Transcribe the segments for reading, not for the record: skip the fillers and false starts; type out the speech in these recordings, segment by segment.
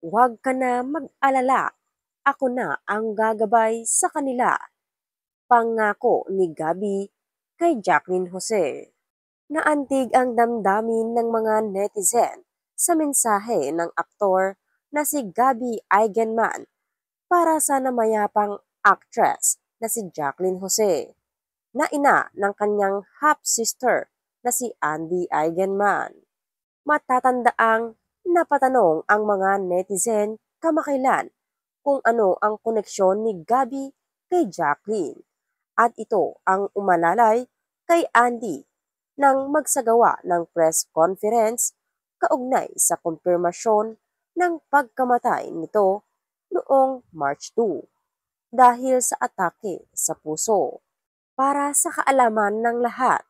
Huwag ka na mag-alala, ako na ang gagabay sa kanila. Pangako ni Gabby kay Jacqueline Jose. Naantig ang damdamin ng mga netizen sa mensahe ng aktor na si Gabby Eigenman para sa namayapang actress na si Jacqueline Jose, na ina ng kanyang half-sister na si Andy Eigenman. Matatandaang napatanong ang mga netizen kamakailan kung ano ang koneksyon ni Gabby kay Jacqueline, at ito ang umalalay kay Andy nang magsagawa ng press conference kaugnay sa kumpirmasyon ng pagkamatay nito noong March 2 dahil sa atake sa puso. Para sa kaalaman ng lahat,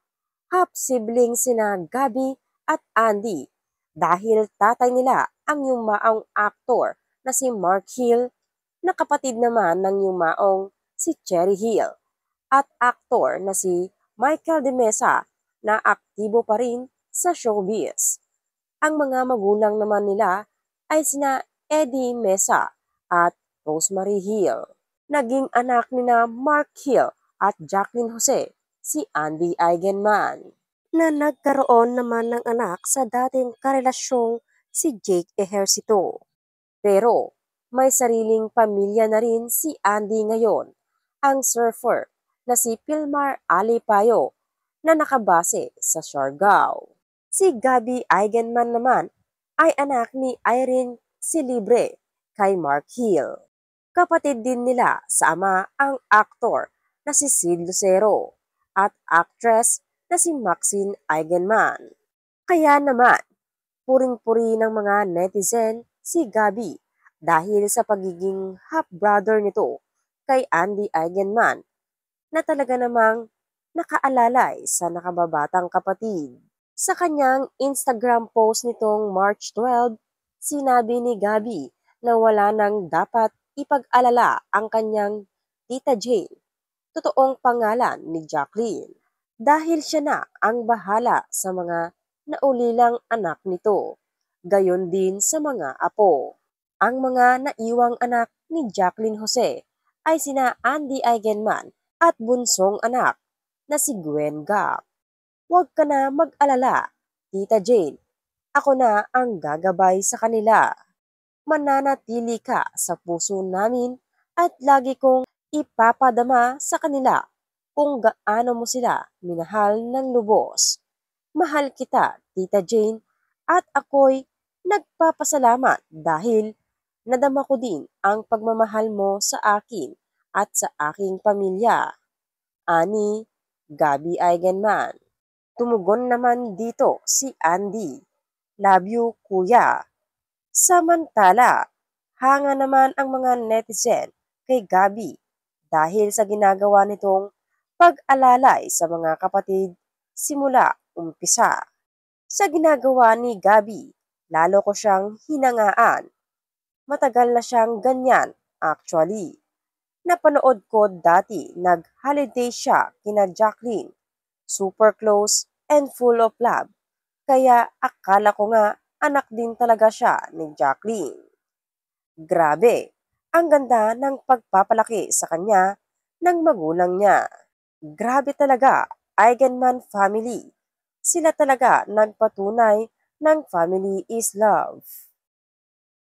half-sibling sina Gabby at Andy dahil tatay nila ang yumaong aktor na si Mark Hill, na kapatid naman ng yumaong si Cherry Hill, at aktor na si Michael De Mesa na aktibo pa rin sa showbiz. Ang mga magulang naman nila ay sina Eddie Mesa at Rosemary Hill. Naging anak nina Mark Hill at Jacqueline Jose si Andy Eigenman, na nagkaroon naman ng anak sa dating karelasyong si Jake Ejercito. Pero may sariling pamilya na rin si Andy ngayon, ang surfer na si Pilmar Alipayo na nakabase sa Siargao. Si Gabby Eigenman naman ay anak ni Irene Silibre kay Mark Hill. Kapatid din nila sa ama ang aktor na si Sid Lucero at actress na si Maxine Eigenman. Kaya naman, puring-puri ng mga netizen si Gabby dahil sa pagiging half-brother nito kay Andy Eigenman, na talaga namang nakaalalay sa nakababatang kapatid. Sa kanyang Instagram post nitong March 12, sinabi ni Gabby na wala nang dapat ipag-alala ang kanyang Tita Jane, totoong pangalan ni Jacqueline, dahil siya na ang bahala sa mga naulilang anak nito, gayon din sa mga apo. Ang mga naiwang anak ni Jacqueline Jose ay sina Andy Eigenman at bunsong anak na si Gwen Gap. Huwag ka na mag-alala, Tita Jane. Ako na ang gagabay sa kanila. Mananatili ka sa puso namin at lagi kong ipapadama sa kanila kung gaano mo sila minahal ng lubos. Mahal kita, Tita Jane, at ako'y nagpapasalamat dahil nadama ko din ang pagmamahal mo sa akin at sa aking pamilya. Ani, Gabby Eigenman. Tumugon naman dito si Andy, "Love you, kuya." Samantala, hanga naman ang mga netizen kay Gabby dahil sa ginagawa nitong pag-alalay sa mga kapatid simula umpisa. Sa ginagawa ni Gabby, lalo ko siyang hinangaan. Matagal na siyang ganyan, actually. Napanood ko dati, nag-holiday siya kina Jacqueline. Super close and full of love. Kaya akala ko nga anak din talaga siya ni Jacqueline. Grabe, ang ganda ng pagpapalaki sa kanya ng magulang niya. Grabe talaga, Eigenman family. Sila talaga nagpatunay ng family is love.